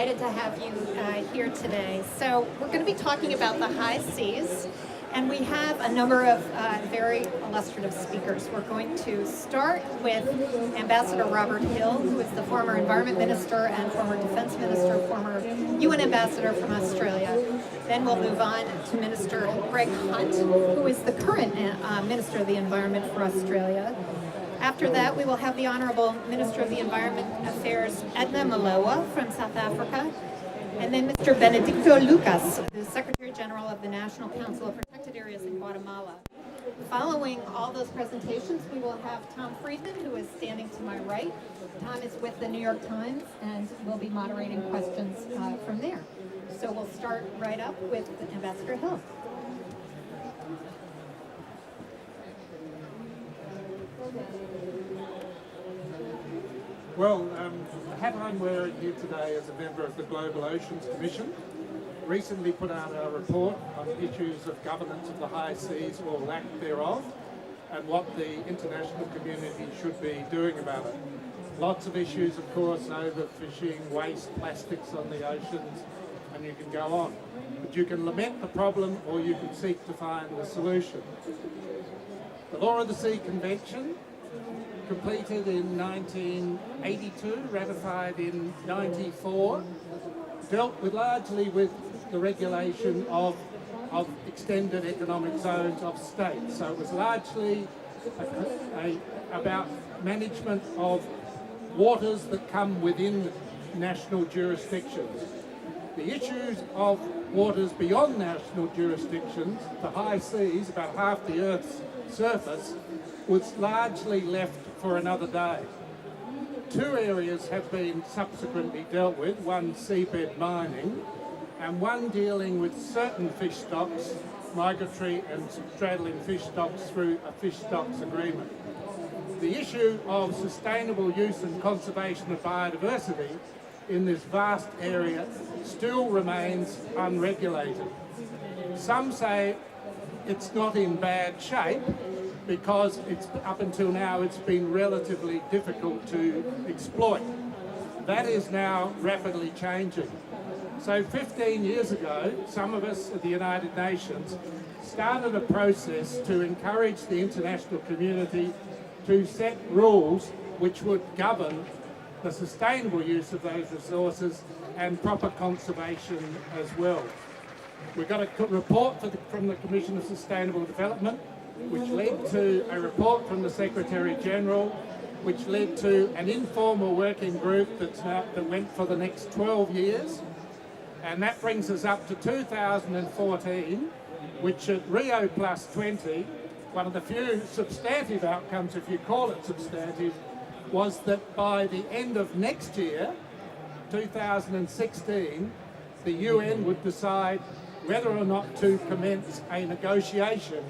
delighted to have you here today. So we're going to be talking about the high seas, and we have a number of very illustrative speakers. We're going to start with Ambassador Robert Hill, who is the former Environment Minister and former Defense Minister, former UN Ambassador from Australia. Then we'll move on to Minister Greg Hunt, who is the current Minister of the Environment for Australia. After that, we will have the Honourable Minister of the Environment Affairs, Edna Maloa from South Africa, and then Mr. Benedicto Lucas, the Secretary General of the National Council of Protected Areas in Guatemala. Following all those presentations, we will have Tom Friedman, who is standing to my right. Tom is with the New York Times and will be moderating questions from there. So we'll start right up with Ambassador Hill. Well, the hat I'm wearing here today as a member of the Global Oceans Commission recently put out a report on issues of governance of the high seas or lack thereof, and what the international community should be doing about it. Lots of issues, of course, overfishing, waste, plastics on the oceans, and you can go on. But you can lament the problem or you can seek to find the solution. The Law of the Sea Convention, completed in 1982, ratified in 94, dealt largely with the regulation of extended economic zones of states. So it was largely about management of waters that come within national jurisdictions. The issues of waters beyond national jurisdictions, the high seas, about half the Earth's surface, was largely left for another day. Two areas have been subsequently dealt with, one seabed mining and one dealing with certain fish stocks, migratory and straddling fish stocks through a fish stocks agreement. The issue of sustainable use and conservation of biodiversity in this vast area still remains unregulated. Some say it's not in bad shape, because up until now it's been relatively difficult to exploit. That is now rapidly changing. So 15 years ago, some of us at the United Nations started a process to encourage the international community to set rules which would govern the sustainable use of those resources and proper conservation as well. We got a report from the Commission of Sustainable Development, which led to a report from the Secretary General, which led to an informal working group that went for the next 12 years. And that brings us up to 2014, which at Rio Plus 20, one of the few substantive outcomes, if you call it substantive, was that by the end of next year, 2016, the UN would decide whether or not to commence a negotiation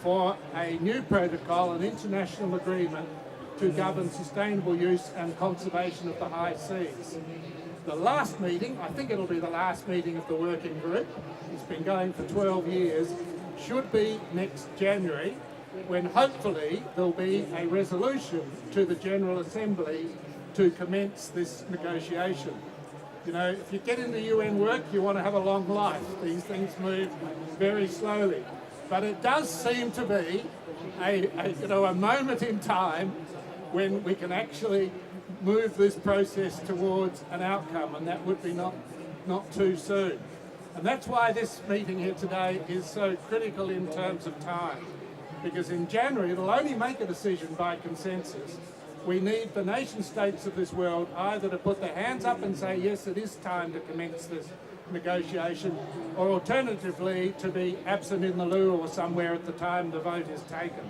for a new protocol, an international agreement to govern sustainable use and conservation of the high seas. The last meeting, I think it'll be the last meeting of the working group, it's been going for 12 years, should be next January, when hopefully there'll be a resolution to the General Assembly to commence this negotiation. You know, if you get into UN work, you want to have a long life. These things move very slowly. But it does seem to be a moment in time when we can actually move this process towards an outcome, and that would be not too soon. And that's why this meeting here today is so critical in terms of time, because in January it'll only make a decision by consensus. We need the nation states of this world either to put their hands up and say, yes, it is time to commence this negotiation, or alternatively to be absent in the loo or somewhere at the time the vote is taken.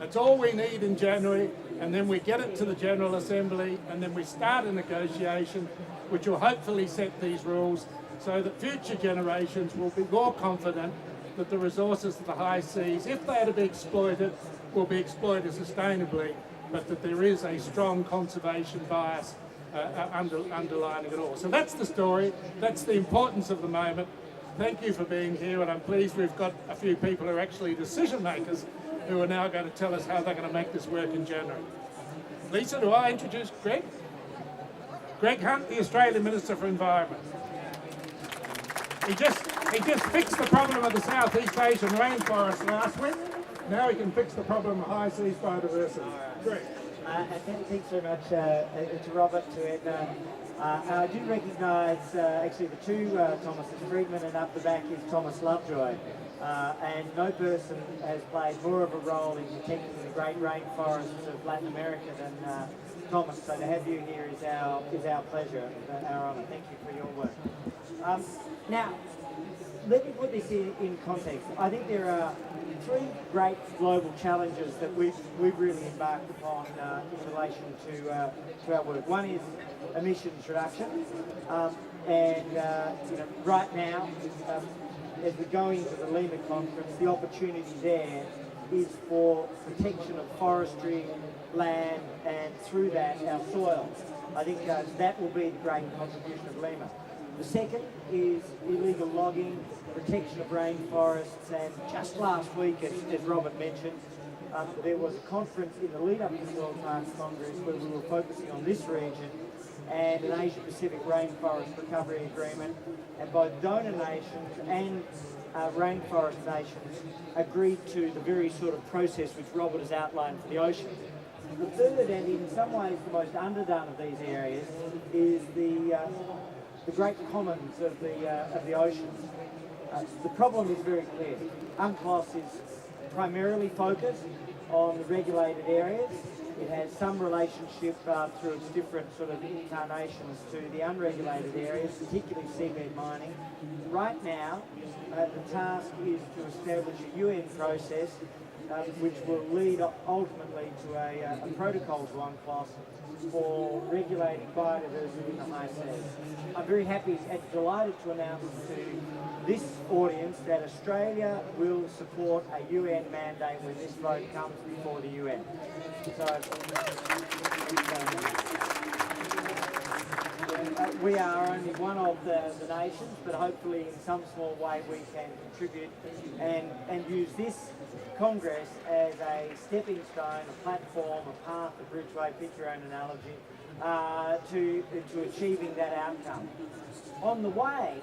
That's all we need in January, and then we get it to the General Assembly, and then we start a negotiation which will hopefully set these rules so that future generations will be more confident that the resources of the high seas, if they are to be exploited, will be exploited sustainably, but that there is a strong conservation bias underlining it all. So that's the story, that's the importance of the moment. Thank you for being here, and I'm pleased we've got a few people who are actually decision makers who are now going to tell us how they're going to make this work in January. Lisa, do I introduce Greg? Greg Hunt, the Australian Minister for Environment. He just fixed the problem of the Southeast Asian rainforest last week. Now he can fix the problem of high seas biodiversity. Greg. Thanks very much to Robert, to Edna. I do recognise actually the two Thomases, Friedman, and up the back is Thomas Lovejoy. And no person has played more of a role in protecting the great rainforests of Latin America than Thomas. So to have you here is our pleasure, our honour. Thank you for your work. Now, let me put this in context. I think there are three great global challenges that we've really embarked upon in relation to our work. One is emissions reduction, right now, as we go into the Lima conference, the opportunity there is for protection of forestry, land, and through that our soils. I think that will be the great contribution of Lima. The second is illegal logging, protection of rainforests, and just last week, as Robert mentioned, there was a conference in the lead-up to the World Parks Congress where we were focusing on this region and an Asia-Pacific rainforest recovery agreement, and both donor nations and rainforest nations agreed to the very sort of process which Robert has outlined for the ocean. The third, and in some ways the most underdone of these areas, is the great commons of the oceans. The problem is very clear. UNCLOS is primarily focused on the regulated areas. It has some relationship through its different sort of incarnations to the unregulated areas, particularly seabed mining. Right now, the task is to establish a UN process which will lead ultimately to a protocol to UNCLOS for regulating biodiversity in the high seas. I'm very happy and delighted to announce to this audience that Australia will support a UN mandate when this vote comes before the UN. So, we are only one of the nations, but hopefully in some small way we can contribute and use this Congress as a stepping stone, a platform, a path, a bridgeway, pick your own analogy, to achieving that outcome. On the way,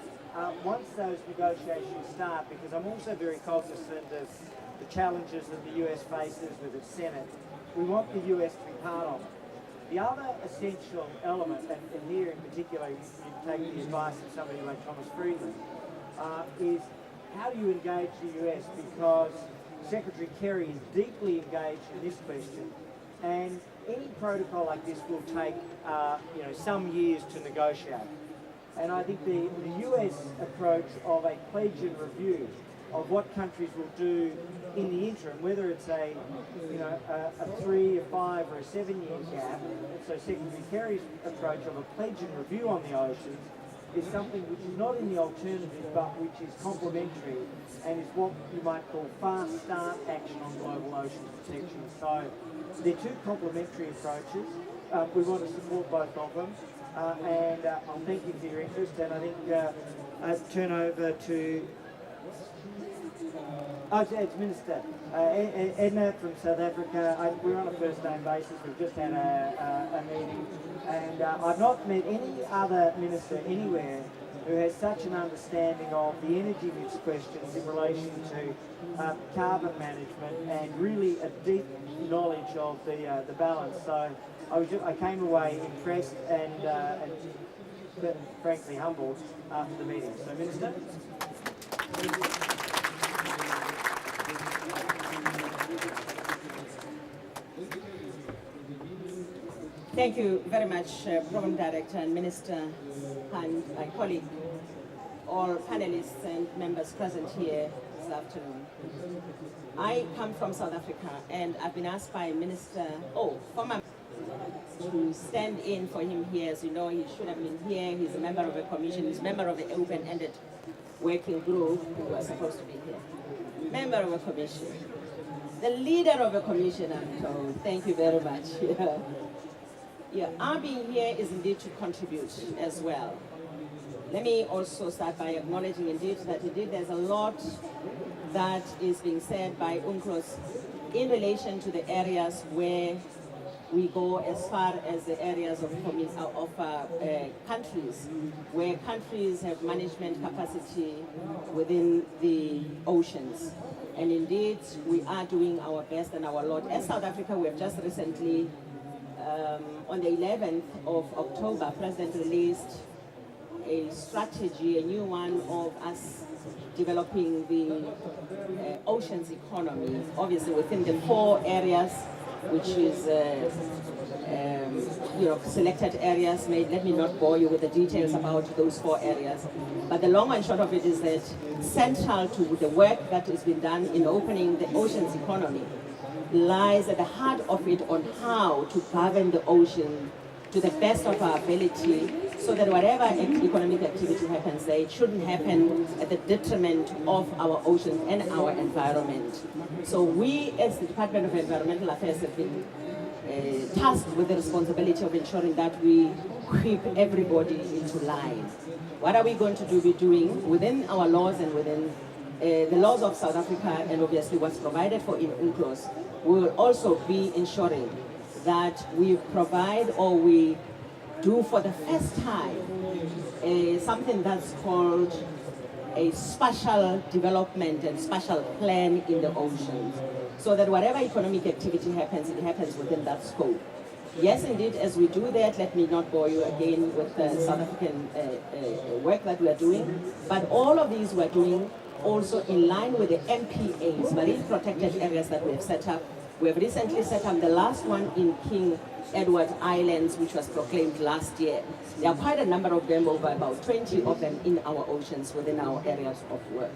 once those negotiations start, because I'm also very cognizant of the challenges that the US faces with its Senate, we want the US to be part of it. The other essential element, and here in particular you take the advice of somebody like Thomas Friedman, is how do you engage the US, because Secretary Kerry is deeply engaged in this question, and any protocol like this will take some years to negotiate. And I think the US approach of a pledge and review of what countries will do in the interim, whether it's a 3, a 5 or a 7-year gap, so Secretary Kerry's approach of a pledge and review on the oceans is something which is not in the alternative but which is complementary and is what you might call fast start action on global ocean protection. So they're two complementary approaches. We want to support both of them, and I'll thank you for your interest, and I think I'll turn over to it's Minister Edna from South Africa. We're on a first name basis. We've just had a meeting, and I've not met any other minister anywhere who has such an understanding of the energy mix questions in relation to carbon management and really a deep knowledge of the balance. So I came away impressed and frankly humbled after the meeting. So, Minister. Thank you very much, Program Director and Minister and my colleague, all panelists and members present here this afternoon. I come from South Africa, and I've been asked by former to stand in for him here. As you know, he should have been here. He's a member of a commission. He's a member of the open-ended working group who was supposed to be here. Member of a commission. The leader of a commission, I'm told. Thank you very much. Yeah, our being here is indeed to contribute as well. Let me also start by acknowledging indeed that there's a lot that is being said by UNCLOS in relation to the areas where we go as far as the areas of countries, where countries have management capacity within the oceans. And indeed, we are doing our best and our lot. As South Africa, we have just recently, on the 11th of October, President released a strategy, a new one, of us developing the oceans economy, obviously within the 4 areas, which is selected areas. Let me not bore you with the details about those 4 areas. But the long and short of it is that central to the work that has been done in opening the oceans economy lies at the heart of it on how to govern the ocean to the best of our ability, so that whatever economic activity happens there, it shouldn't happen at the detriment of our oceans and our environment. So we, as the Department of Environmental Affairs, have been tasked with the responsibility of ensuring that we keep everybody into line. What are we going to be doing within our laws and within the laws of South Africa, and obviously what's provided for in UNCLOS? We will also be ensuring that we provide, or we do for the first time, something that's called a spatial development and spatial plan in the oceans, so that whatever economic activity happens, it happens within that scope. Yes, indeed, as we do that, let me not bore you again with the South African work that we are doing, but all of these we're doing also in line with the MPAs, marine protected areas that we have set up. We have recently set up the last one in King Edward Islands, which was proclaimed last year. There are quite a number of them, over about 20 of them in our oceans within our areas of work,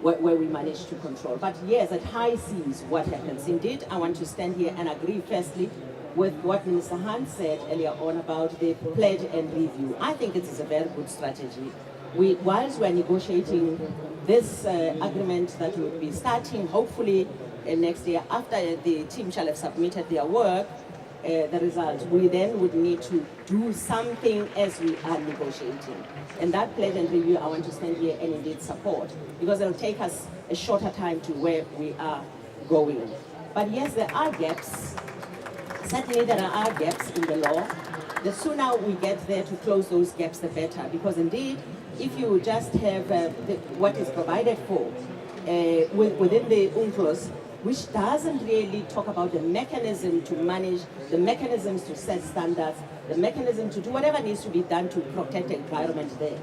where we manage to control. But yes, at high seas, what happens? Indeed, I want to stand here and agree firstly with what Minister Hunt said earlier on about the pledge and review. I think it is a very good strategy. Whilst we're negotiating this agreement that will be starting hopefully next year, after the team shall have submitted their work, the result, we then would need to do something as we are negotiating. And that pledge and review, I want to stand here and indeed support, because it will take us a shorter time to where we are going. But yes, there are gaps. Certainly there are gaps in the law. The sooner we get there to close those gaps, the better. Because indeed, if you just have what is provided for within the UNCLOS, which doesn't really talk about the mechanism to manage, the mechanisms to set standards, the mechanism to do whatever needs to be done to protect the environment there.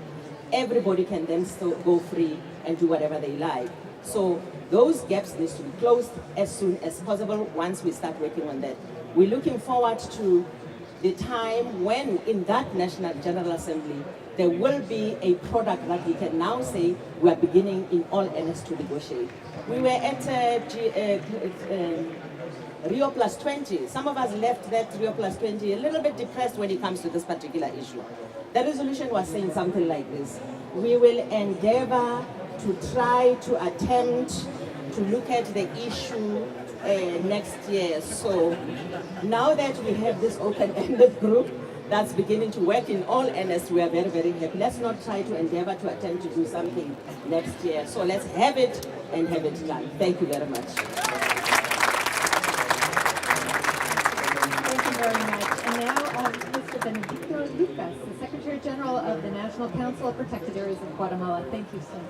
Everybody can then still go free and do whatever they like. So those gaps need to be closed as soon as possible once we start working on that. We're looking forward to the time when in that National General Assembly there will be a product that we can now say we are beginning in all earnest to negotiate. We were at Rio Plus 20. Some of us left that Rio Plus 20 a little bit depressed when it comes to this particular issue. The resolution was saying something like this: we will endeavor to try to attempt to look at the issue next year. So now that we have this open-ended group that's beginning to work in all earnest, we are very, very happy. Let's not try to endeavor to attempt to do something next year. So let's have it and have it done. Thank you very much. Thank you very much. And now Mr. Benedicto Lucas, the Secretary General of the National Council of Protected Areas of Guatemala. Thank you, sir.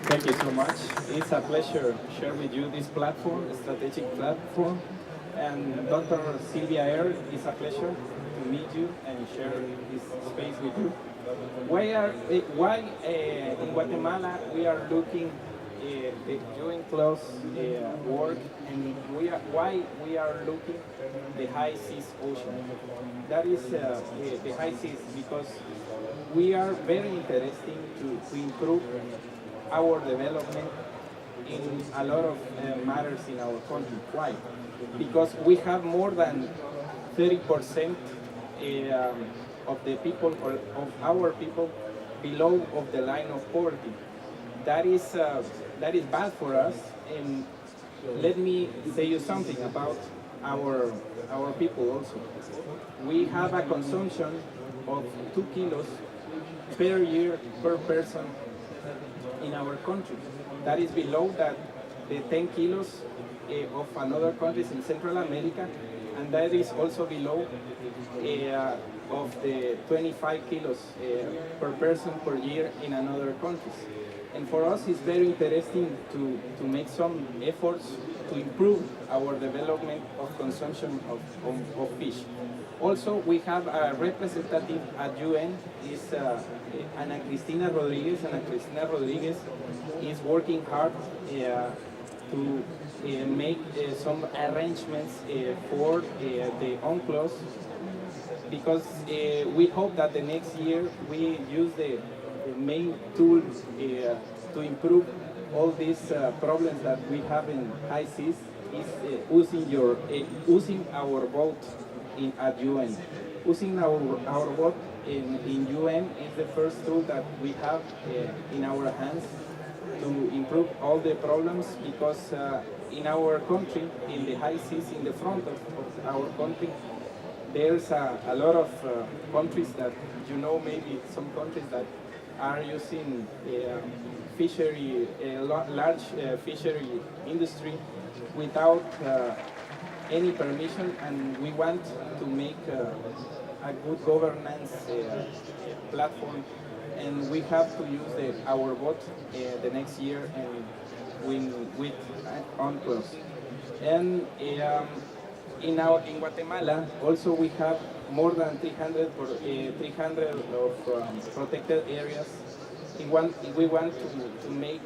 Thank you so much. It's a pleasure to share with you this platform, a strategic platform. And Dr. Sylvia Eyre, it's a pleasure to meet you and share this space with you. Why in Guatemala we are looking doing close work, and why we are looking the high seas ocean. That is the high seas because we are very interested to improve our development in a lot of matters in our country. Why? Because we have more than 30% of the people, or of our people, below of the line of poverty. That is bad for us. And let me say you something about our people also. We have a consumption of 2 kilos per year per person in our country. That is below that the 10 kilos of another countries in Central America, and that is also below of the 25 kilos per person per year in another countries. And for us, it's very interesting to make some efforts to improve our development of consumption of fish. Also, we have a representative at UN, is Ana Cristina Rodriguez. Ana Cristina Rodriguez is working hard to make some arrangements for the UNCLOS, because we hope that the next year we use the main tool to improve all these problems that we have in high seas is using our boat at UN. Using our boat in UN is the first tool that we have in our hands to improve all the problems, because in our country, in the high seas, in the front of our country, there's a lot of countries that, you know, maybe some countries that are using fishery, large fishery industry without any permission, and we want to make a good governance platform, and we have to use our boat the next year and with UNCLOS. And in Guatemala also we have more than 300 of protected areas. We want to make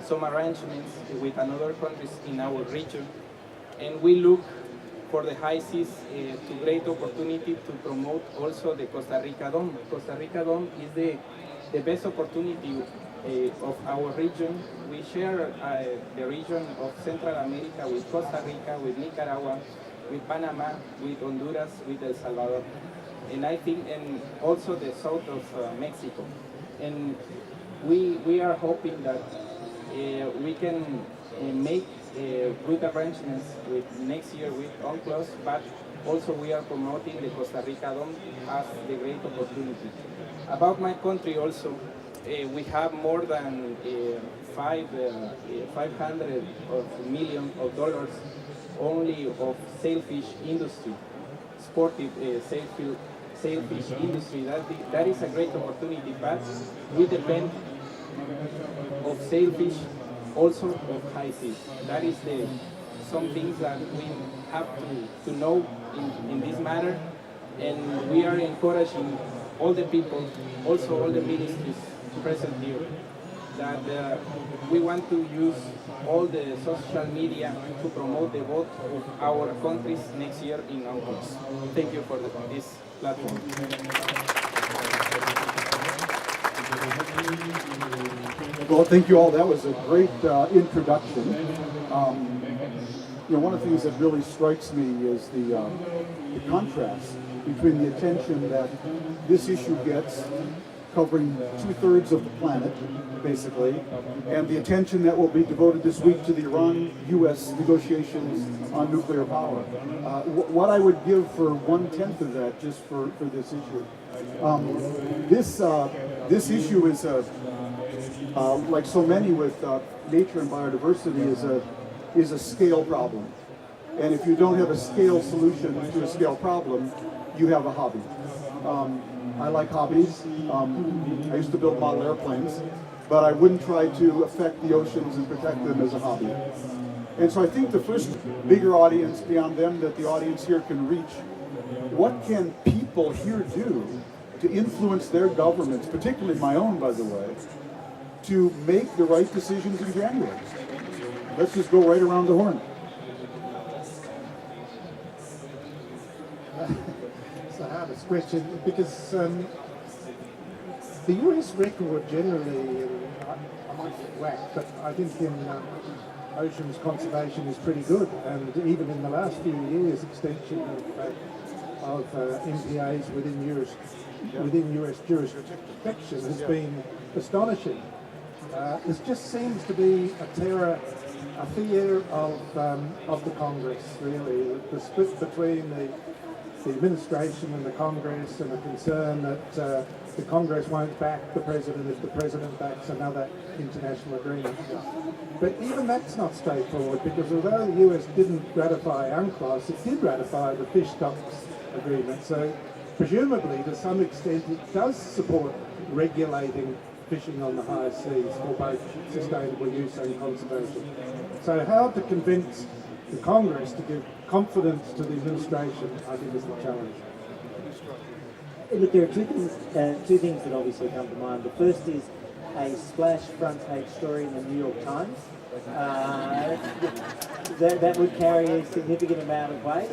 some arrangements with another countries in our region, and we look for the high seas to great opportunity to promote also the Costa Rica Dome. Costa Rica Dome is the best opportunity of our region. We share the region of Central America with Costa Rica, with Nicaragua, with Panama, with Honduras, with El Salvador, and I think, and also the south of Mexico. And we are hoping that we can make good arrangements with next year with UNCLOS, but also we are promoting the Costa Rica Dome as the great opportunity. About my country also, we have more than 500 million of dollars only of sailfish industry, sportive sailfish industry. That is a great opportunity, but we depend of sailfish, also of high seas. That is some things that we have to know in this matter, and we are encouraging all the people, also all the ministries present here, that we want to use all the social media to promote the vote of our countries next year in UNCLOS. Thank you for this platform. Well, thank you all. That was a great introduction. One of the things that really strikes me is the contrast between the attention that this issue gets, covering 2/3 of the planet, basically, and the attention that will be devoted this week to the Iran-U.S. negotiations on nuclear power. What I would give for 1/10 of that, just for this issue. This issue is like so many with nature and biodiversity, is a scale problem. And if you don't have a scale solution to a scale problem, you have a hobby. I like hobbies. I used to build model airplanes, but I wouldn't try to affect the oceans and protect them as a hobby. And so I think the first bigger audience beyond them that the audience here can reach, what can people here do to influence their governments, particularly my own, by the way, to make the right decisions in January? Let's just go right around the horn. It's the hardest question, because the US record generally, I might get whacked, but I think in oceans conservation is pretty good, and even in the last few years, extension of MPAs within US jurisdiction has been astonishing. There just seems to be a fear of the Congress, really, the split between the administration and the Congress and a concern that the Congress won't back the President if the President backs another international agreement. But even that's not straightforward, because although the US didn't ratify UNCLOS, it did ratify the fish stocks agreement. So presumably, to some extent, it does support regulating fishing on the high seas for both sustainable use and conservation. So how to convince the Congress to give confidence to the administration, I think, is the challenge. Look, there are two things that obviously come to mind. The first is a splash front page story in the New York Times. That would carry a significant amount of weight.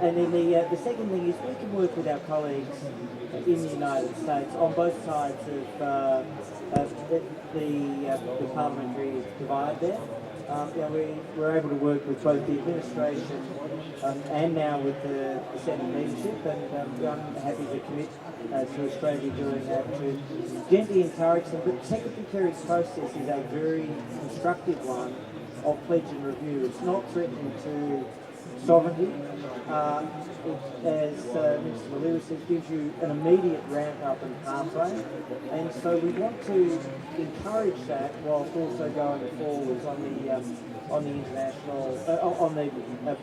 And then the second thing is we can work with our colleagues in the United States on both sides of the parliamentary divide there. We're able to work with both the administration and now with the Senate leadership, and I'm happy to commit to Australia doing that, to gently encourage them. But Secretary Kerry's process is a very constructive one of pledge and review. It's not threatening to sovereignty. As Minister Malira says, gives you an immediate ramp up and pathway, and so we want to encourage that whilst also going forwards on the international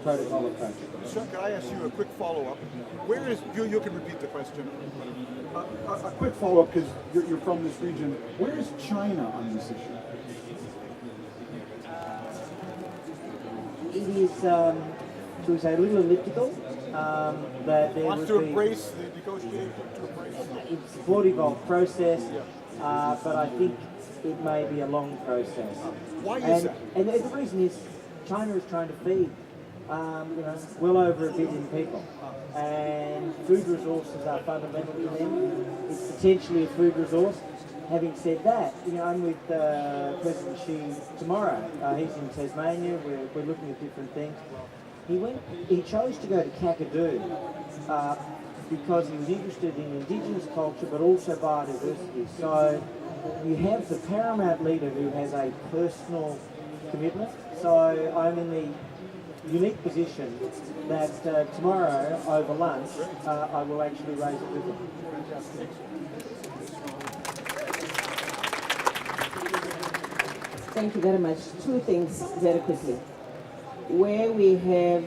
protocol approach. Sir, can I ask you a quick follow-up? Where is you can repeat the question. A quick follow-up, because you're from this region. Where is China on this issue? It is, shall we say, a little elliptical. That there Wants would to be, embrace the negotiation, to embrace it. it's supportive of process, but I think it may be a long process. Why is that? And the reason is China is trying to feed, well over 1 billion people, and food resources are fundamental to them. It's potentially a food resource. Having said that, I'm with President Xi tomorrow. He's in Tasmania. We're looking at different things. He chose to go to Kakadu because he was interested in indigenous culture, but also biodiversity. So you have the paramount leader who has a personal commitment. So I'm in the unique position that tomorrow over lunch I will actually raise it with him. Thank you very much. Two things very quickly. Where we have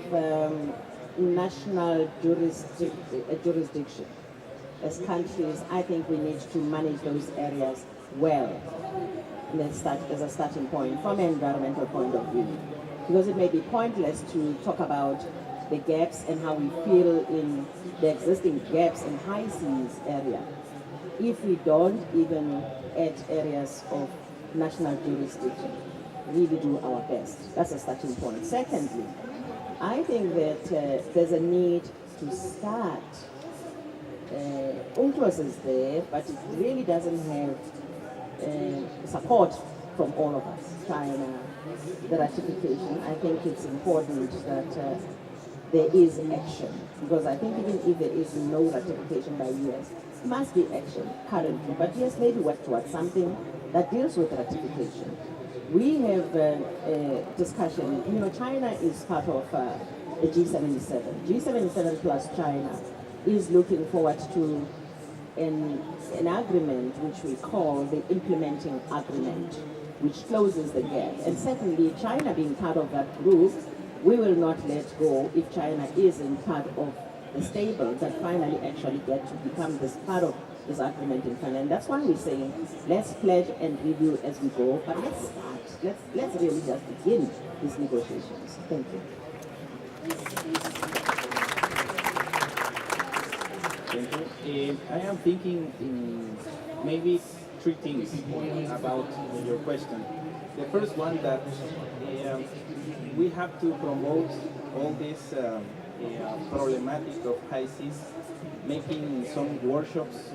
national jurisdiction as countries, I think we need to manage those areas well. Let's start as a starting point from an environmental point of view. Because it may be pointless to talk about the gaps and how we feel in the existing gaps in high seas area if we don't even add areas of national jurisdiction. Really do our best. That's a starting point. Secondly, I think that there's a need to start. UNCLOS is there, but it really doesn't have support from all of us. China, the ratification. I think it's important that there is action, because I think even if there is no ratification by US, there must be action currently. But yes, maybe work towards something that deals with ratification. We have a discussion, China is part of the G77. G77 plus China is looking forward to an agreement which we call the implementing agreement, which closes the gap. And secondly, China being part of that group, we will not let go if China isn't part of the stable that finally actually get to become this part of this agreement in Canada. And that's why we're saying, let's pledge and review as we go, but let's start. Let's really just begin these negotiations. Thank you. Thank you. I am thinking in maybe three things about your question. The first one, that we have to promote all this problematic of high seas, making some workshops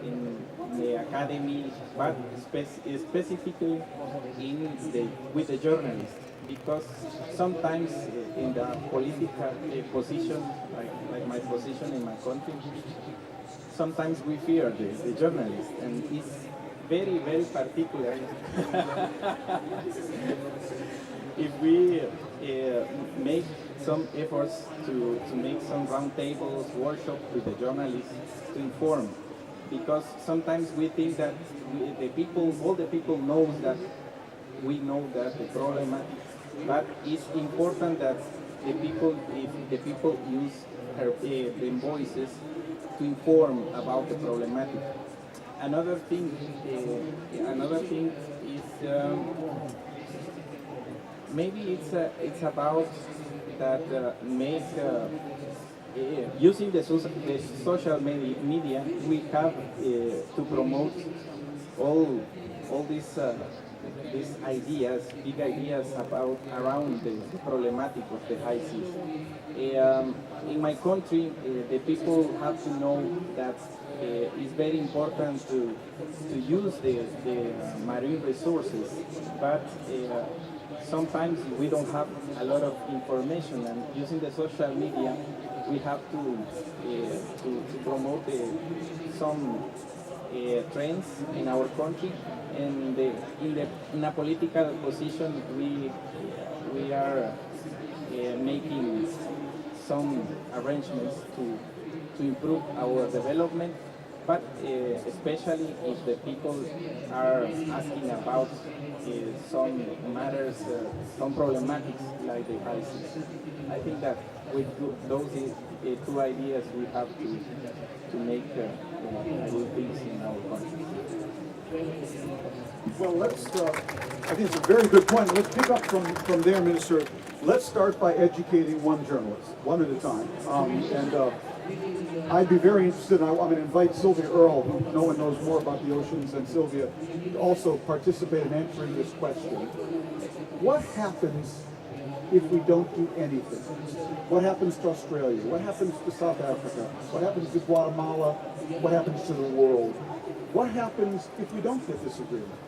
in the academy, but specifically with the journalists, because sometimes in the political position, like my position in my country, sometimes we fear the journalists, and it's very, very particular. If we make some efforts to make some roundtables, workshops with the journalists to inform, because sometimes we think that all the people knows that we know that the problematic, but it's important that if the people use their voices to inform about the problematic. Another thing is maybe it's about that using the social media, we have to promote all these ideas, big ideas around the problematic of the high seas. In my country, the people have to know that it's very important to use the marine resources, but sometimes we don't have a lot of information, and using the social media, we have to promote some trends in our country, and in a political position, we are making some arrangements to improve our development, but especially if the people are asking about some matters, some problematics like the high seas. I think that with those two ideas, we have to make good things in our country. Well, let's, I think it's a very good point. Let's pick up from there, Minister. Let's start by educating one journalist, one at a time. I'd be very interested, I'm going to invite Sylvia Earle, who no one knows more about the oceans than Sylvia, to also participate in answering this question. What happens if we don't do anything? What happens to Australia? What happens to South Africa? What happens to Guatemala? What happens to the world? What happens if we don't get this agreement?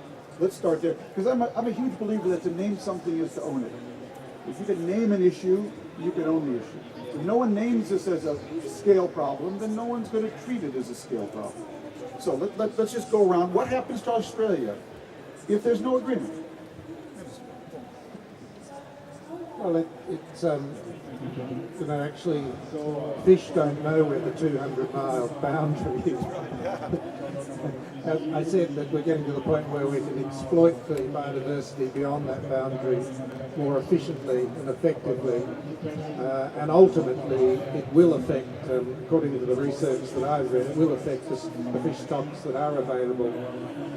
Let's start there, because I'm a huge believer that to name something is to own it. If you can name an issue, you can own the issue. If no one names this as a scale problem, then no one's going to treat it as a scale problem. So let's just go around. What happens to Australia if there's no agreement? Well, actually, fish don't know where the 200-mile boundary is. I said that we're getting to the point where we can exploit the biodiversity beyond that boundary more efficiently and effectively, and ultimately it will affect, according to the research that I've read, it will affect the fish stocks that are available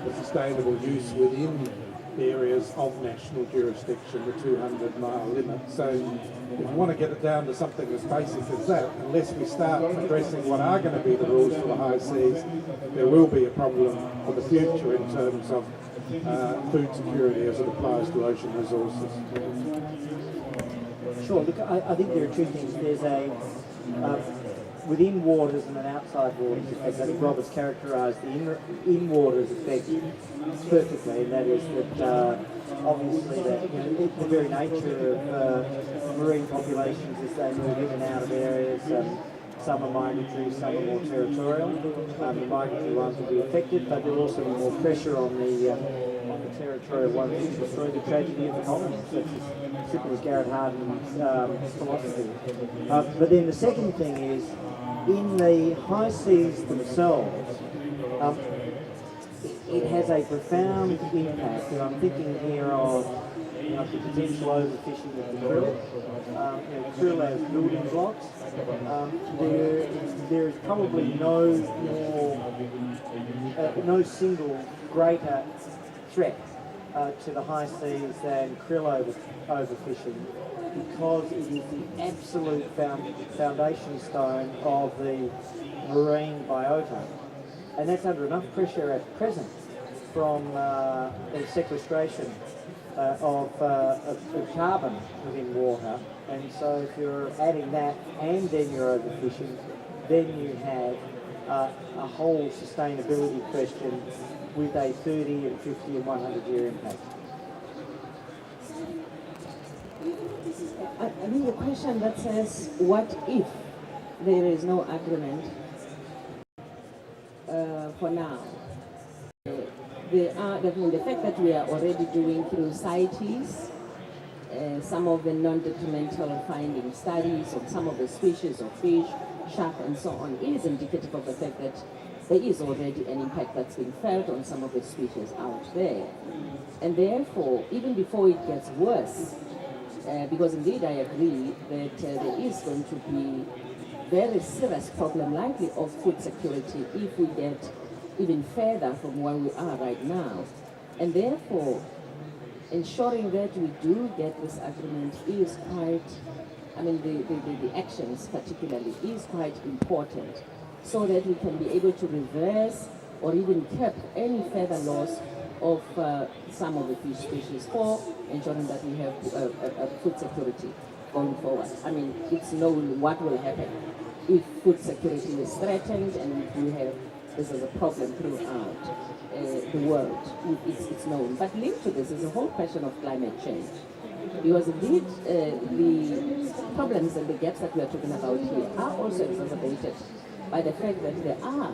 for sustainable use within areas of national jurisdiction, the 200-mile limit. So if you want to get it down to something as basic as that, unless we start addressing what are going to be the rules for the high seas, there will be a problem for the future in terms of food security as it applies to ocean resources. Sure, look, I think there are two things. There's a within waters and an outside waters effect. I think Robert's characterised the in waters effect perfectly, and that is that obviously that the very nature of marine populations as they move in and out of areas. Some are migratory, some are more territorial. The migratory ones will be affected, but there will also be more pressure on the territorial ones through the tragedy of the colonies, such as simple as Garrett Hardin's philosophy. But then the second thing is, in the high seas themselves, it has a profound impact, and I'm thinking here of the potential overfishing of the krill. Krill as building blocks. There is probably no single greater threat to the high seas than krill overfishing, because it is the absolute foundation stone of the marine biota. And that's under enough pressure at present from the sequestration of carbon within water. And so if you're adding that and then you're overfishing, then you have a whole sustainability question with a 30 and 50 and 100 year impact. I think the question that says, what if there is no agreement for now? The fact that we are already doing through CITES some of the non-detrimental finding studies of some of the species of fish, shark, and so on is indicative of the fact that there is already an impact that's being felt on some of the species out there. And therefore, even before it gets worse, because indeed I agree that there is going to be very serious problem likely of food security if we get even further from where we are right now. And therefore, ensuring that we do get this agreement is quite, I mean, the actions particularly is quite important, so that we can be able to reverse or even curb any further loss of some of the fish species for ensuring that we have food security going forward. I mean, it's known what will happen if food security is threatened, and we have this as a problem throughout the world. It's known. But linked to this is the whole question of climate change. Because indeed, the problems and the gaps that we are talking about here are also exacerbated by the fact that there are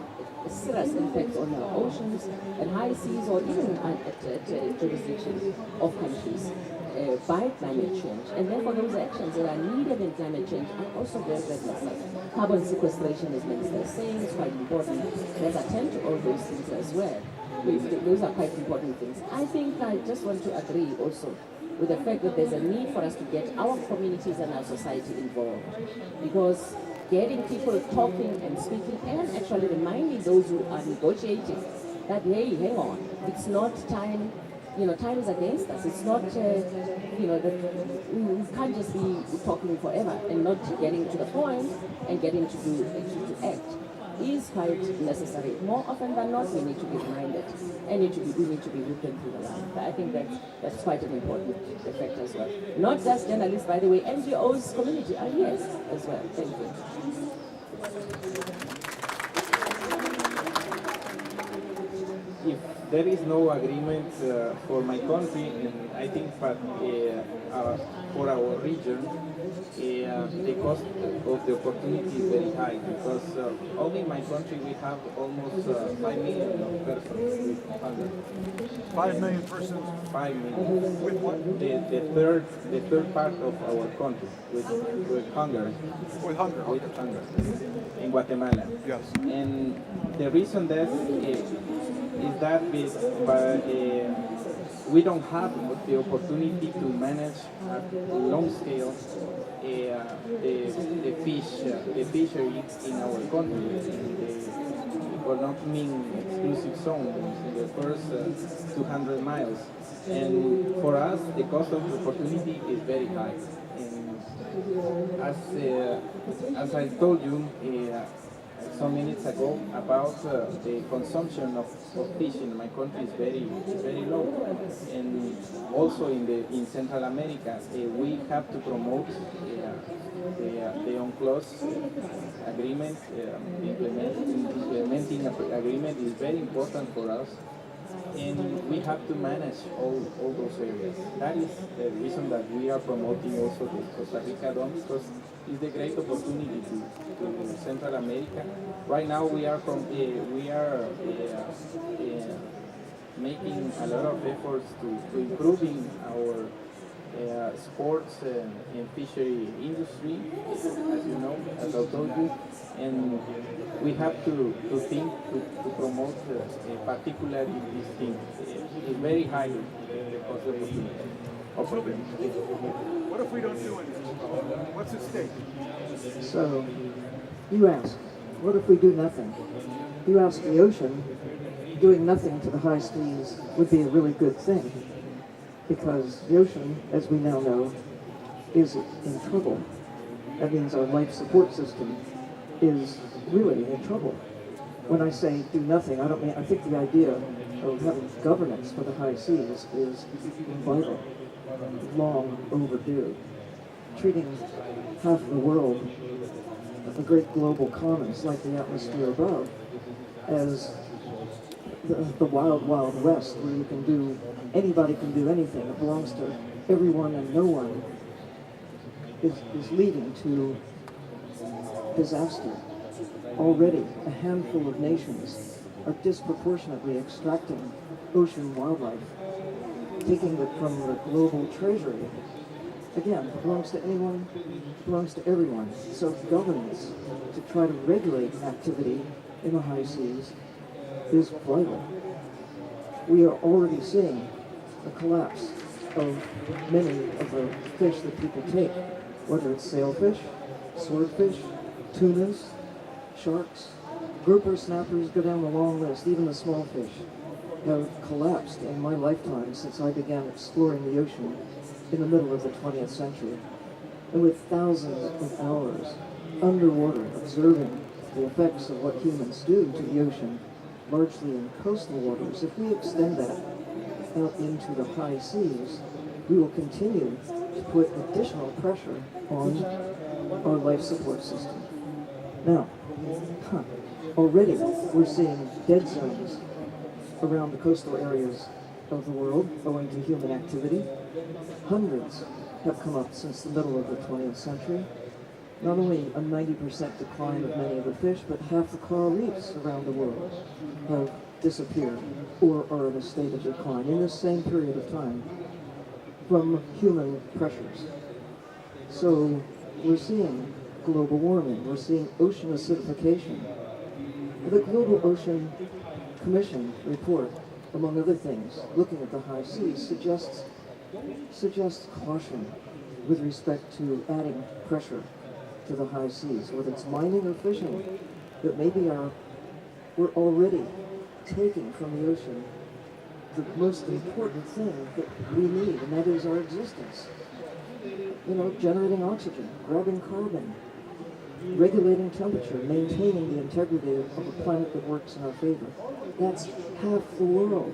serious impacts on our oceans and high seas, or even at jurisdiction of countries by climate change. And therefore those actions that are needed in climate change are also very, very necessary. Carbon sequestration, as Minister is saying, is quite important. Let's attend to all those things as well. Those are quite important things. I think I just want to agree also with the fact that there's a need for us to get our communities and our society involved, because getting people talking and speaking and actually reminding those who are negotiating that, hey, hang on, it's not time, time is against us. It's not, that we can't just be talking forever and not getting to the point and getting to act is quite necessary. More often than not, we need to be reminded and we need to be written through the line. I think that's quite an important effect as well. Not just journalists, by the way, NGOs, community are yes as well. Thank you. If there is no agreement for my country, and I think for our region, the cost of the opportunity is very high, because only in my country we have almost 5 million persons with hunger. 5 million persons 5 million. with what? The third part of our country with hunger. With hunger. With hunger in Guatemala. Yes. And the reason that is that we don't have the opportunity to manage at long scale the fishery in our country, in the economic exclusive zone, in the first 200 miles. And for us, the cost of opportunity is very high. And as I told you some minutes ago about the consumption of fish in my country is very low, and also in Central America we have to promote the UNCLOS agreement. Implementing agreement is very important for us, and we have to manage all those areas. That is the reason that we are promoting also the Costa Rica Dome, because it's a great opportunity to Central America. Right now we are making a lot of efforts to improving our sports and fishery industry, as you know, as I told you, and we have to think to promote particularly this thing. It's very high cost of opportunity. What if we don't do anything? What's at stake? So, you ask, what if we do nothing? You ask the ocean, doing nothing to the high seas would be a really good thing, because the ocean, as we now know, is in trouble. That means our life support system is really in trouble. When I say do nothing, I don't mean, I think the idea of having governance for the high seas is vital, long overdue. Treating half of the world, the great global commons like the atmosphere above, as the wild, wild west, where you can do, anybody can do anything. It belongs to everyone and no one, is leading to disaster. Already, a handful of nations are disproportionately extracting ocean wildlife, taking it from the global treasury again, belongs to anyone, belongs to everyone. So governance to try to regulate activity in the high seas is vital. We are already seeing a collapse of many of the fish that people take, whether it's sailfish, swordfish, tunas, sharks, grouper snappers, go down the long list. Even the small fish have collapsed in my lifetime since I began exploring the ocean in the middle of the 20th century. And with thousands of hours underwater observing the effects of what humans do to the ocean, largely in coastal waters, if we extend that out into the high seas, we will continue to put additional pressure on our life support system. Now, already we're seeing dead zones around the coastal areas of the world owing to human activity. Hundreds have come up since the middle of the 20th century. Not only a 90% decline of many of the fish, but half the coral reefs around the world have disappeared or are in a state of decline in this same period of time from human pressures. So we're seeing global warming, we're seeing ocean acidification. The Global Ocean Commission report, among other things, looking at the high seas, suggests caution with respect to adding pressure to the high seas, whether it's mining or fishing, that maybe we're already taking from the ocean the most important thing that we need, and that is our existence. You know, generating oxygen, grabbing carbon, regulating temperature, maintaining the integrity of a planet that works in our favor. That's half the world.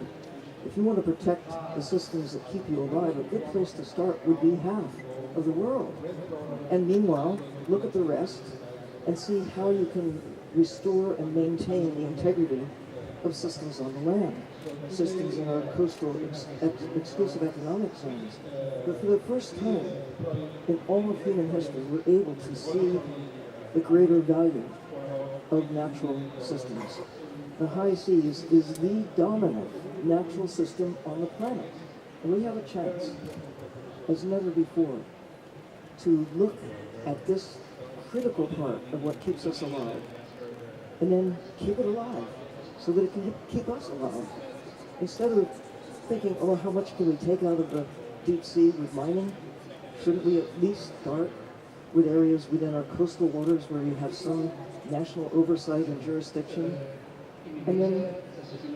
If you want to protect the systems that keep you alive, a good place to start would be half of the world. And meanwhile, look at the rest and see how you can restore and maintain the integrity of systems on the land, systems in our coastal exclusive economic zones. But for the first time in all of human history, we're able to see the greater value of natural systems. The high seas is the dominant natural system on the planet. And we have a chance, as never before, to look at this critical part of what keeps us alive, and then keep it alive so that it can keep us alive. Instead of thinking, oh, how much can we take out of the deep sea with mining, shouldn't we at least start with areas within our coastal waters where you have some national oversight and jurisdiction? And then,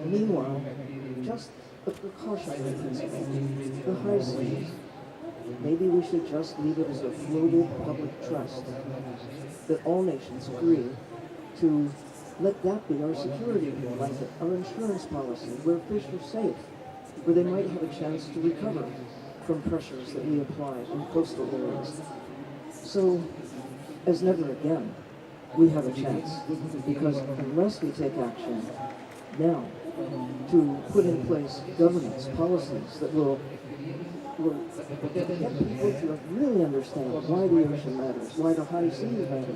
meanwhile, just a precautionary principle, the high seas, maybe we should just leave it as a global public trust that all nations agree to let that be our security blanket, our insurance policy, where fish are safe, where they might have a chance to recover from pressures that we apply in coastal areas. So, as never again, we have a chance, because unless we take action now to put in place governance, policies that will get people to really understand why the ocean matters, why the high seas matter,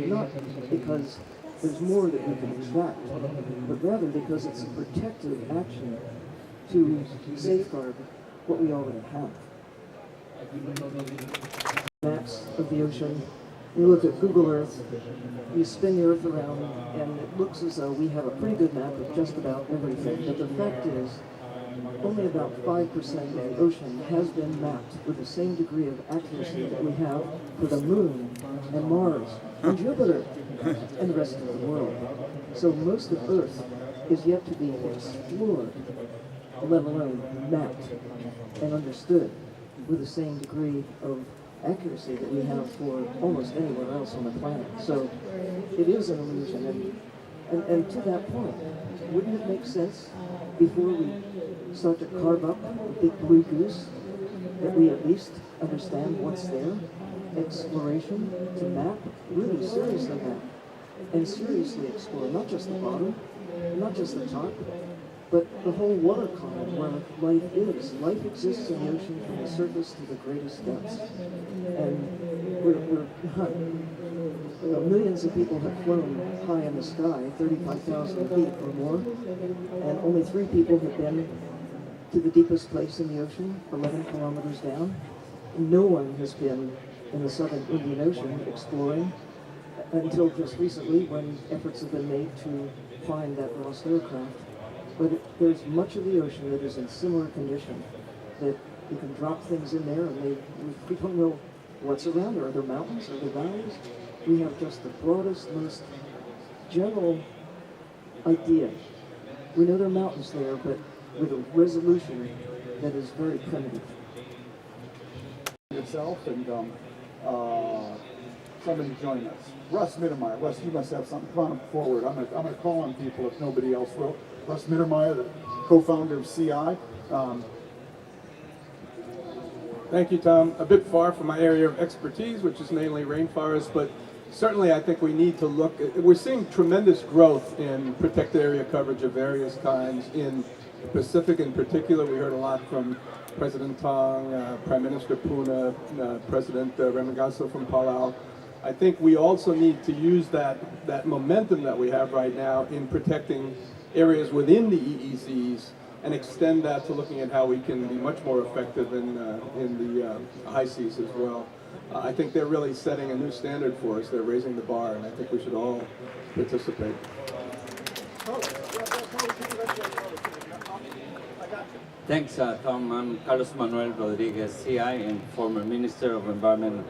not because there's more that we can extract, but rather because it's a protective action to safeguard what we already have. Maps of the ocean, you look at Google Earth, you spin the Earth around, and it looks as though we have a pretty good map of just about everything, but the fact is, only about 5% of the ocean has been mapped with the same degree of accuracy that we have for the Moon and Mars and Jupiter and the rest of the world. So most of Earth is yet to be explored, let alone mapped and understood with the same degree of accuracy that we have for almost anywhere else on the planet. So it is an illusion. And to that point, wouldn't it make sense before we start to carve up a big blue goose that we at least understand what's there? Exploration, to map, really seriously map, and seriously explore not just the bottom, not just the top, but the whole water column where life is. Life exists in the ocean from the surface to the greatest depths. And millions of people have flown high in the sky, 35,000 feet or more, and only 3 people have been to the deepest place in the ocean, 11 kilometers down. no one has been in the southern Indian Ocean exploring until just recently when efforts have been made to find that lost aircraft. But there's much of the ocean that is in similar condition, that you can drop things in there and we don't know what's around there. Are there mountains? Are there valleys? We have just the broadest, most general idea. We know there are mountains there, but with a resolution that is very primitive. Yourself and somebody join us. Russ Mittermeier. Russ, you must have something. Come on forward. I'm gonna call on people if nobody else will. Russ Mittermeier, the co-founder of CI. Thank you, Tom. A bit far from my area of expertise, which is mainly rainforest, but certainly I think we need to look at, we're seeing tremendous growth in protected area coverage of various kinds in the Pacific in particular. We heard a lot from President Tong, Prime Minister Puna, President Remigasso from Palau. I think we also need to use that momentum that we have right now in protecting areas within the EEZs and extend that to looking at how we can be much more effective in the high seas as well. I think they're really setting a new standard for us. They're raising the bar, and I think we should all participate. Thanks, Tom. I'm Carlos Manuel Rodriguez, CI and former Minister of Environment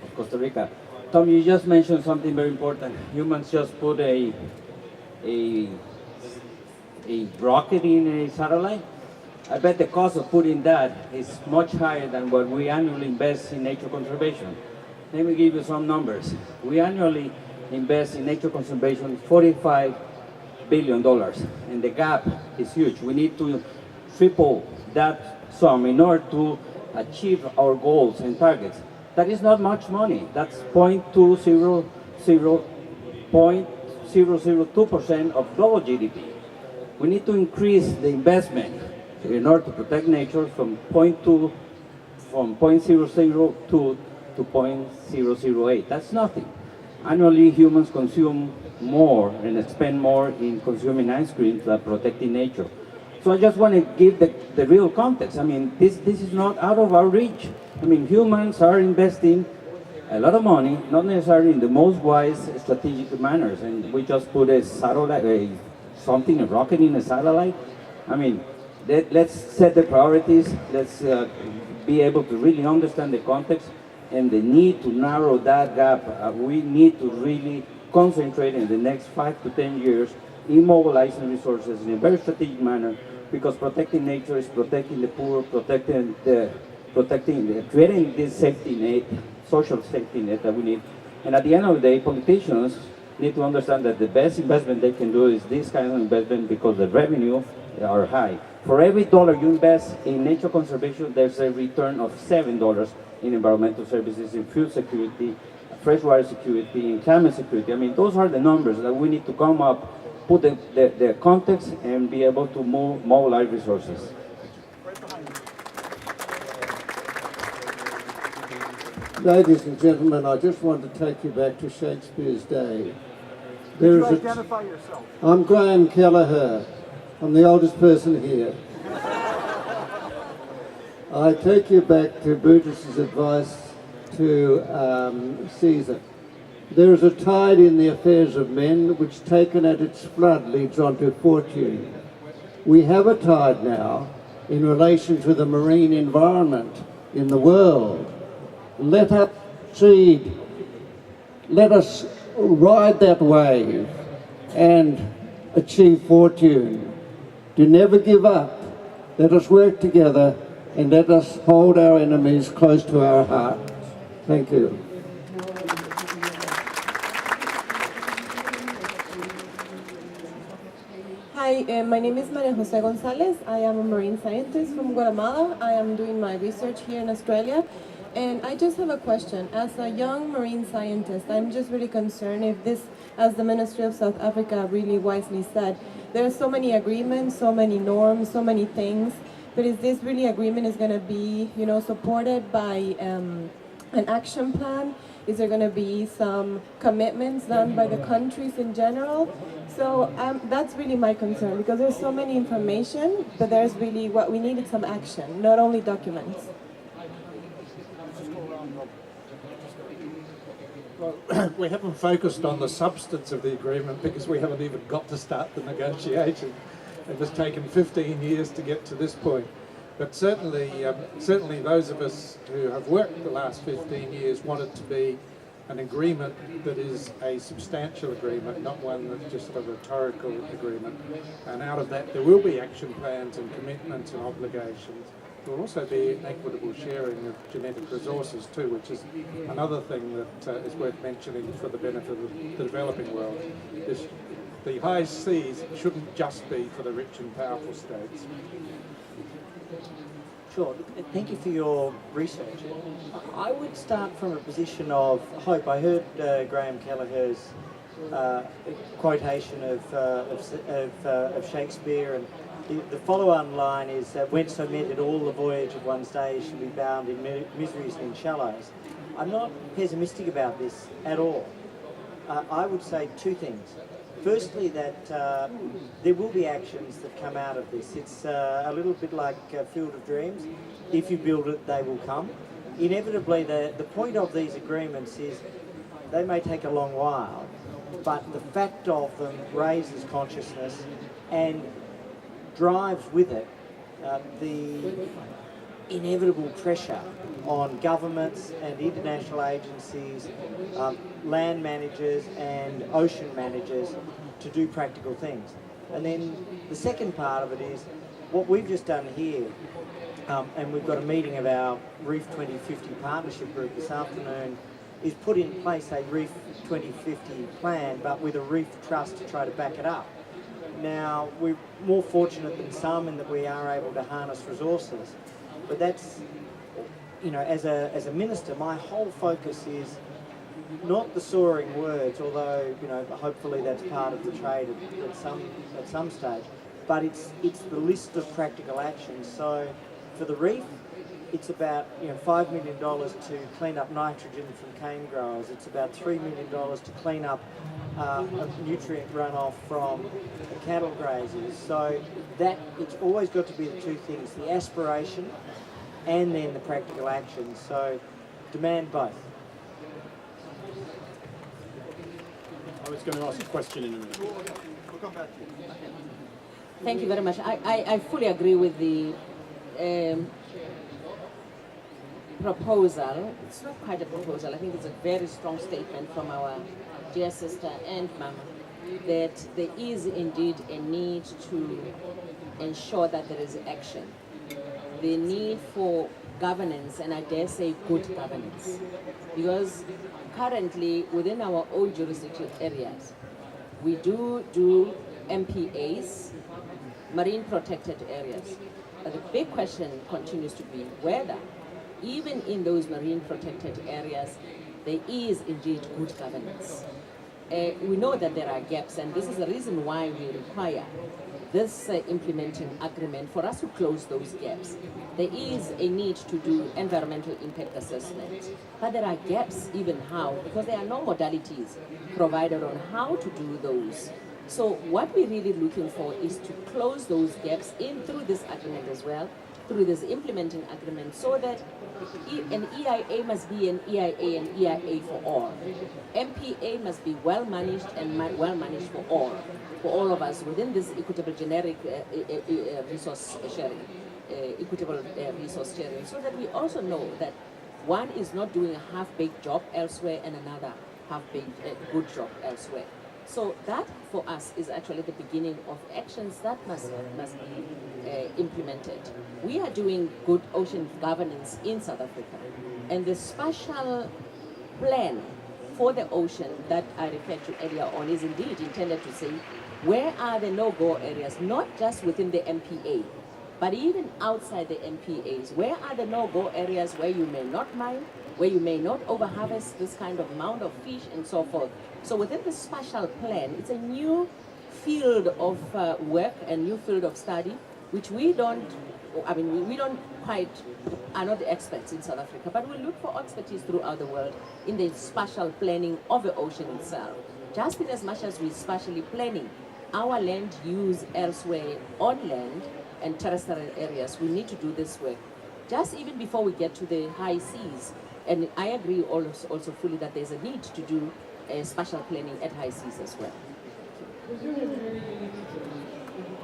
of Costa Rica. Tom, you just mentioned something very important. Humans just put a rocket in a satellite. I bet the cost of putting that is much higher than what we annually invest in nature conservation. Let me give you some numbers. We annually invest in nature conservation $45 billion, and the gap is huge. We need to triple that sum in order to achieve our goals and targets. That is not much money. That's 0.002% of global GDP. We need to increase the investment in order to protect nature from 0.002 to 0.008. That's nothing. Annually, humans consume more and spend more in consuming ice cream than protecting nature. So I just want to give the real context. I mean, this is not out of our reach. I mean, humans are investing a lot of money, not necessarily in the most wise strategic manners, and we just put a satellite, a rocket in a satellite. I mean, let's set the priorities. Let's be able to really understand the context and the need to narrow that gap. We need to really concentrate in the next 5 to 10 years in mobilizing resources in a very strategic manner, because protecting nature is protecting the poor, creating this safety net, social safety net that we need. And at the end of the day, politicians need to understand that the best investment they can do is this kind of investment, because the revenue are high. For every dollar you invest in nature conservation, there's a return of $7 in environmental services, in food security, freshwater security, in climate security. I mean, those are the numbers that we need to come up, put the context, and be able to mobilize resources. Ladies and gentlemen, I just want to take you back to Shakespeare's day. Could you identify yourself? I'm Graham Kelleher. I'm the oldest person here. I take you back to Brutus's advice to Caesar. There is a tide in the affairs of men which, taken at its flood, leads on to fortune. We have a tide now in relation to the marine environment in the world. Let us proceed. Let us ride that wave and achieve fortune. Do never give up. Let us work together, and let us hold our enemies close to our heart. Thank you. Hi, my name is Maria Jose Gonzalez. I am a marine scientist from Guatemala. I am doing my research here in Australia. And I just have a question. As a young marine scientist, I'm just really concerned if this, as the Ministry of South Africa really wisely said, there are so many agreements, so many norms, so many things, but is this really agreement is going to be, supported by an action plan? Is there going to be some commitments done by the countries in general? So that's really my concern, because there's so many information, but there's really what we need is some action, not only documents. Well, we haven't focused on the substance of the agreement because we haven't even got to start the negotiation. It has taken 15 years to get to this point. But certainly those of us who have worked the last 15 years want it to be an agreement that is a substantial agreement, not one that's just a rhetorical agreement. And out of that, there will be action plans and commitments and obligations. There will also be an equitable sharing of genetic resources too, which is another thing that is worth mentioning for the benefit of the developing world. The high seas shouldn't just be for the rich and powerful states. Sure. Thank you for your research. I would start from a position of hope. I heard Graham Kelleher's quotation of Shakespeare, and the follow-on line is whence omitted all the voyage of one's days should be bound in miseries and in shallows. I'm not pessimistic about this at all. I would say two things. Firstly, that there will be actions that come out of this. It's a little bit like Field of Dreams. If you build it, they will come. Inevitably, the point of these agreements is they may take a long while, but the fact of them raises consciousness and drives with it the inevitable pressure on governments and international agencies, land managers and ocean managers to do practical things. And then the second part of it is what we've just done here, and we've got a meeting of our Reef 2050 partnership group this afternoon, is put in place a Reef 2050 plan, but with a reef trust to try to back it up. Now, we're more fortunate than some in that we are able to harness resources, but that's, you know, as a minister, my whole focus is not the soaring words, although, you know, hopefully that's part of the trade at some stage, but it's the list of practical actions. So for the reef, it's about, you know, $5 million to clean up nitrogen from cane growers. It's about $3 million to clean up nutrient runoff from cattle grazers. So that, it's always got to be the two things, the aspiration and then the practical action. So demand both. I was going to ask a question in a minute. We'll come back to you. Thank you very much. I fully agree with the proposal. It's not quite a proposal. I think it's a very strong statement from our dear sister and Mama that there is indeed a need to ensure that there is action. The need for governance, and I dare say good governance, because currently within our own jurisdiction areas, we do MPAs, marine protected areas. But the big question continues to be whether, even in those marine protected areas, there is indeed good governance. We know that there are gaps, and this is the reason why we require this implementing agreement for us to close those gaps. There is a need to do environmental impact assessment, but there are gaps even how, because there are no modalities provided on how to do those. So what we're really looking for is to close those gaps in through this agreement as well, through this implementing agreement, so that an EIA must be an EIA and EIA for all. MPA must be well managed and well managed for all of us within this equitable generic resource sharing, equitable resource sharing, so that we also know that one is not doing a half-baked job elsewhere and another half-baked good job elsewhere. So that for us is actually the beginning of actions that must be implemented. We are doing good ocean governance in South Africa, and the special plan for the ocean that I referred to earlier on is indeed intended to say where are the no-go areas, not just within the MPA, but even outside the MPAs. Where are the no-go areas where you may not mine, where you may not overharvest this kind of amount of fish and so forth. So within the spatial plan, it's a new field of work and new field of study, which we don't quite, are not the experts in South Africa, but we look for expertise throughout the world in the spatial planning of the ocean itself. Just in as much as we're spatially planning our land use elsewhere on land and terrestrial areas, we need to do this work. Just even before we get to the high seas, And I agree also fully that there's a need to do spatial planning at high seas as well.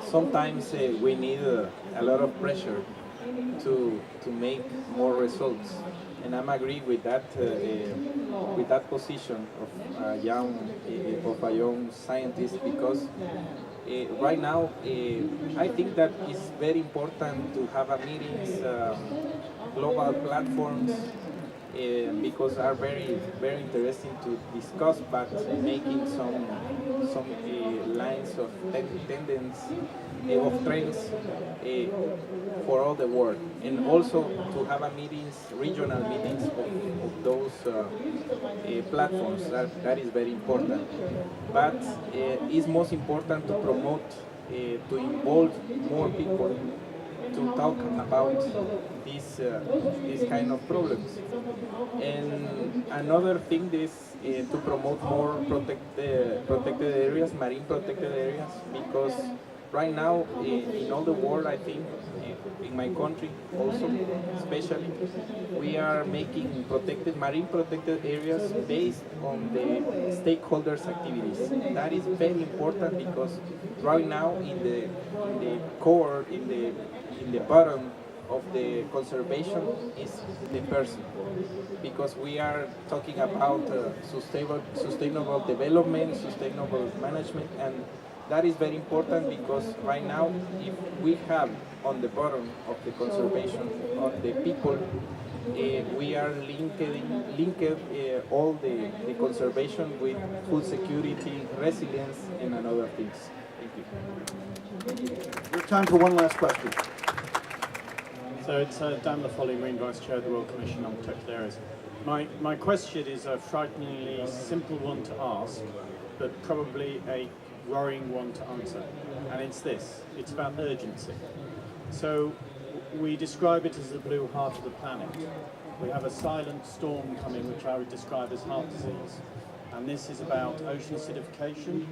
Sometimes we need a lot of pressure to make more results, and I'm agree with that position of a young scientist, because right now I think that it's very important to have a meetings, global platforms, because are very interesting to discuss, but making some lines of tendency of trends for all the world, and also to have a meetings, regional meetings of those platforms. That is very important. But it's most important to promote, to involve more people to talk about these kind of problems. And another thing is to promote more protected areas, marine protected areas, because right now in all the world, I think, in my country also, especially, we are making marine protected areas based on the stakeholders' activities. That is very important, because right now in the core, in the bottom of the conservation is the person, because we are talking about sustainable development, sustainable management, and that is very important, because right now, if we have on the bottom of the conservation on the people, we are linked all the conservation with food security, resilience, and other things. Thank you. We have time for one last question. So it's Dan Laffoley, Marine Vice Chair of the Royal Commission on Protected Areas. My question is a frighteningly simple one to ask, but probably a worrying one to answer. And it's this: it's about urgency. So we describe it as the blue heart of the planet. We have a silent storm coming, which I would describe as heart disease. And this is about ocean acidification,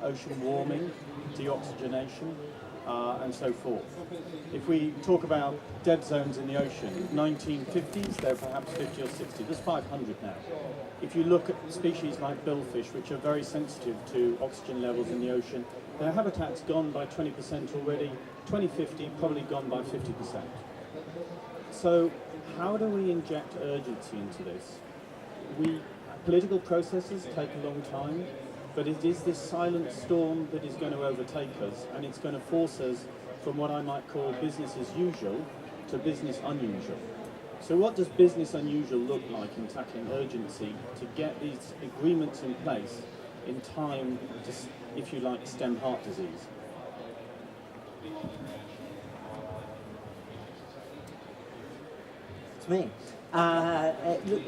ocean warming, deoxygenation, and so forth. If we talk about dead zones in the ocean, 1950s, there were perhaps 50 or 60. There's 500 now. If you look at species like billfish, which are very sensitive to oxygen levels in the ocean, their habitat's gone by 20% already. 2050, probably gone by 50%. So how do we inject urgency into this? Political processes take a long time, but it is this silent storm that is going to overtake us, and it's going to force us from what I might call business as usual to business unusual. So what does business unusual look like in tackling urgency to get these agreements in place in time to, if you like, stem heart disease? It's me.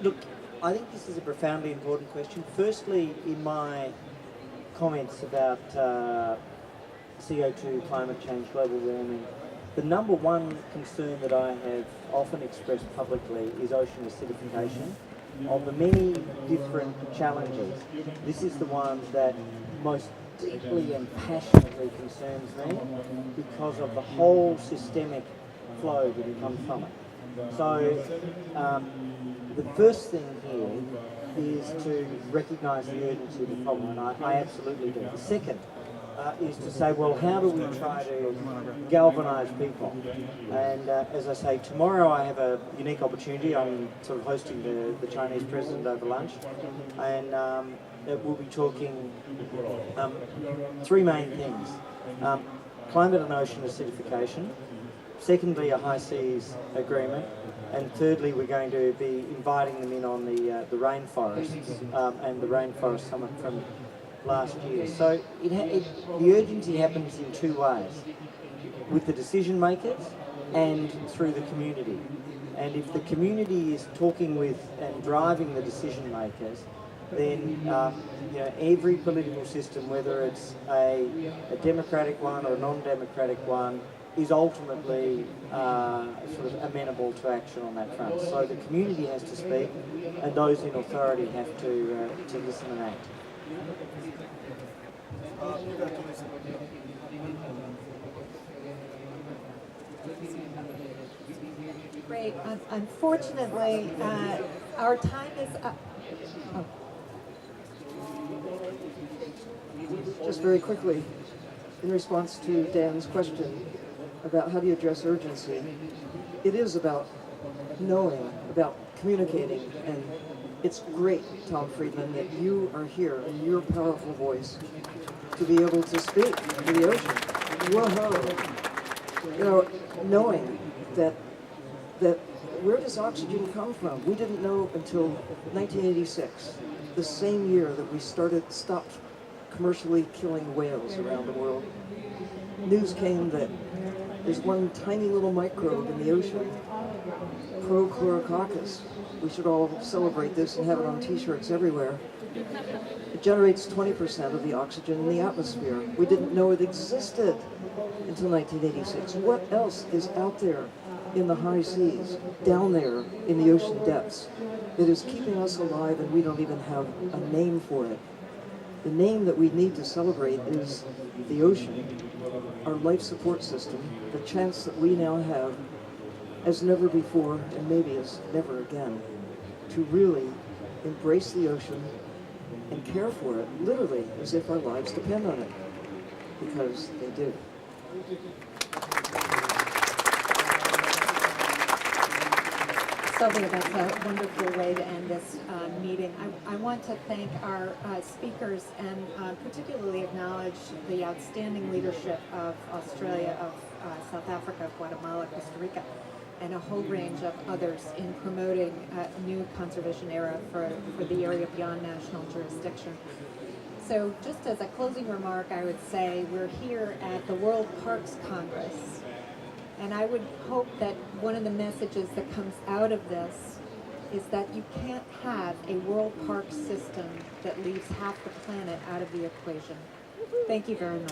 Look, I think this is a profoundly important question. Firstly, in my comments about CO2, climate change, global warming, the number one concern that I have often expressed publicly is ocean acidification. Of the many different challenges, this is the one that most deeply and passionately concerns me, because of the whole systemic flow that comes from it. So the first thing here is to recognise the urgency of the problem, and I absolutely do. The second is to say, well, how do we try to galvanise people? And as I say, tomorrow I have a unique opportunity. I'm sort of hosting the Chinese president over lunch, and we'll be talking three main things: climate and ocean acidification, secondly, a high seas agreement, and thirdly, we're going to be inviting them in on the rainforests and the rainforest summit from last year. So the urgency happens in two ways: with the decision makers and through the community. And if the community is talking with and driving the decision makers, then every political system, whether it's a democratic one or a non-democratic one, is ultimately sort of amenable to action on that front. So the community has to speak, and those in authority have to listen and act. Great. Unfortunately, our time is up. Oh. Just very quickly, in response to Dan's question about how do you address urgency, it is about knowing, about communicating, and it's great, Tom Friedman, that you are here in your powerful voice to be able to speak to the ocean. Whoa! You know, knowing that where does oxygen come from? We didn't know until 1986, the same year that we stopped commercially killing whales around the world. News came that there's one tiny little microbe in the ocean, Prochlorococcus. We should all celebrate this and have it on t-shirts everywhere. It generates 20% of the oxygen in the atmosphere. We didn't know it existed until 1986. What else is out there in the high seas, down there in the ocean depths, that is keeping us alive and we don't even have a name for it? The name that we need to celebrate is the ocean, our life support system, the chance that we now have as never before and maybe as never again to really embrace the ocean and care for it, literally as if our lives depend on it, because they do. Sylvia, that's a wonderful way to end this meeting. I want to thank our speakers and particularly acknowledge the outstanding leadership of Australia, of South Africa, Guatemala, Costa Rica, and a whole range of others in promoting a new conservation era for the area beyond national jurisdiction. So just as a closing remark, I would say we're here at the World Parks Congress. And I would hope that one of the messages that comes out of this is that you can't have a world park system that leaves half the planet out of the equation. Thank you very much.